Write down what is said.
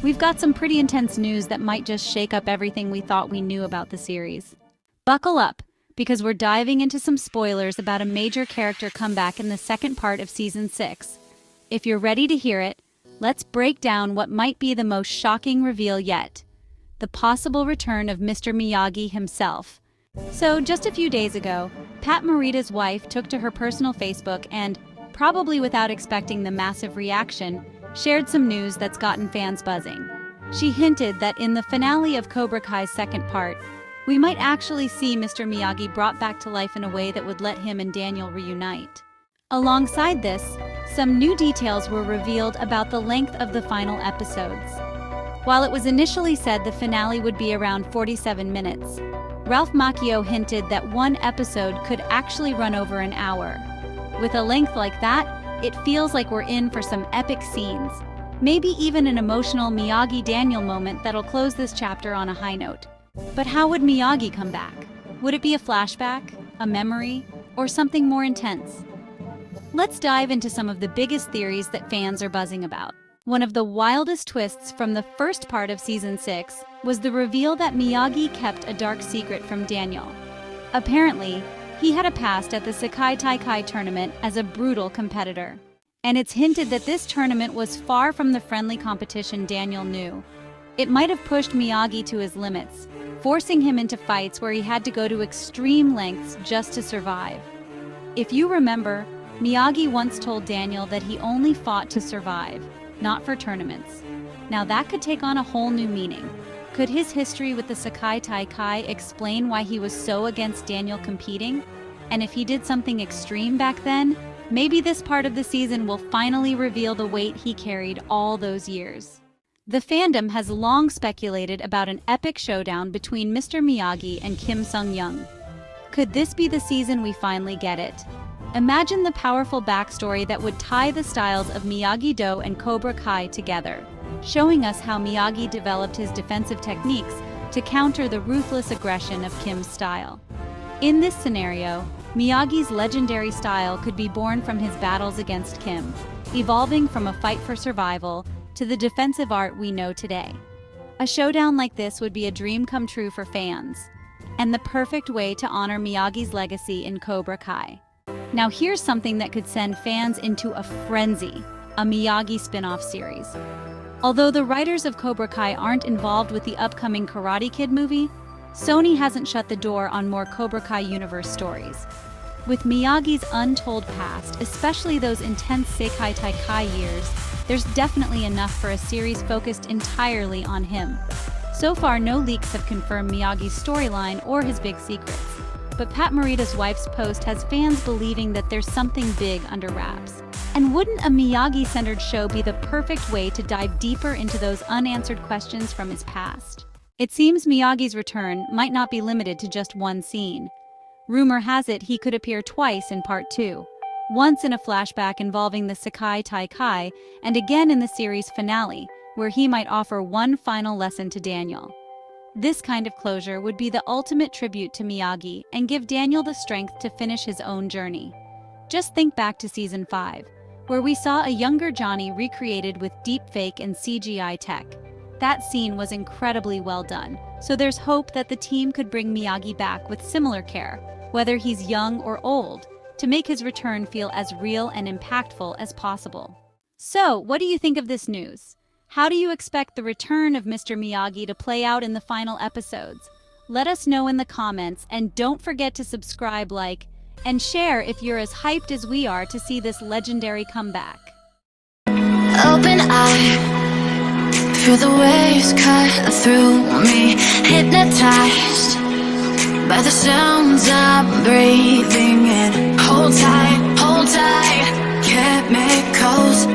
we've got some pretty intense news that might just shake up everything we thought we knew about the series. Buckle up, because we're diving into some spoilers about a major character comeback in the second part of Season 6. If you're ready to hear it, let's break down what might be the most shocking reveal yet: the possible return of Mr. Miyagi himself. So, just a few days ago, Pat Morita's wife took to her personal Facebook and, probably without expecting the massive reaction, shared some news that's gotten fans buzzing. She hinted that in the finale of Cobra Kai's second part, we might actually see Mr. Miyagi brought back to life in a way that would let him and Daniel reunite. Alongside this, some new details were revealed about the length of the final episodes. While it was initially said the finale would be around 47 minutes, Ralph Macchio hinted that one episode could actually run over an hour. With a length like that, it feels like we're in for some epic scenes, maybe even an emotional Miyagi-Daniel moment that'll close this chapter on a high note. But how would Miyagi come back? Would it be a flashback, a memory, or something more intense? Let's dive into some of the biggest theories that fans are buzzing about. One of the wildest twists from the first part of Season 6 was the reveal that Miyagi kept a dark secret from Daniel. Apparently, he had a past at the Sekai Taikai tournament as a brutal competitor. And it's hinted that this tournament was far from the friendly competition Daniel knew. It might have pushed Miyagi to his limits, forcing him into fights where he had to go to extreme lengths just to survive. If you remember, Miyagi once told Daniel that he only fought to survive, not for tournaments. Now that could take on a whole new meaning. Could his history with the Sekai Taikai explain why he was so against Daniel competing? And if he did something extreme back then, maybe this part of the season will finally reveal the weight he carried all those years. The fandom has long speculated about an epic showdown between Mr. Miyagi and Kim Sung-young. Could this be the season we finally get it? Imagine the powerful backstory that would tie the styles of Miyagi-Do and Cobra Kai together, showing us how Miyagi developed his defensive techniques to counter the ruthless aggression of Kim's style. In this scenario, Miyagi's legendary style could be born from his battles against Kim, evolving from a fight for survival to the defensive art we know today. A showdown like this would be a dream come true for fans, and the perfect way to honor Miyagi's legacy in Cobra Kai. Now here's something that could send fans into a frenzy: a Miyagi spin-off series. Although the writers of Cobra Kai aren't involved with the upcoming Karate Kid movie, Sony hasn't shut the door on more Cobra Kai universe stories. With Miyagi's untold past, especially those intense Sekai Taikai years, there's definitely enough for a series focused entirely on him. So far, no leaks have confirmed Miyagi's storyline or his big secrets. But Pat Morita's wife's post has fans believing that there's something big under wraps. And wouldn't a Miyagi-centered show be the perfect way to dive deeper into those unanswered questions from his past? It seems Miyagi's return might not be limited to just one scene. Rumor has it he could appear twice in Part 2, once in a flashback involving the Sekai Taikai, and again in the series finale, where he might offer one final lesson to Daniel. This kind of closure would be the ultimate tribute to Miyagi and give Daniel the strength to finish his own journey. Just think back to Season 5, where we saw a younger Johnny recreated with deepfake and CGI tech. That scene was incredibly well done, so there's hope that the team could bring Miyagi back with similar care, whether he's young or old, to make his return feel as real and impactful as possible. So, what do you think of this news? How do you expect the return of Mr. Miyagi to play out in the final episodes? Let us know in the comments, and don't forget to subscribe, like, and share if you're as hyped as we are to see this legendary comeback. Open eye, feel the waves cut through me, hypnotized by the sounds I'm breathing in. Hold tight, chemicals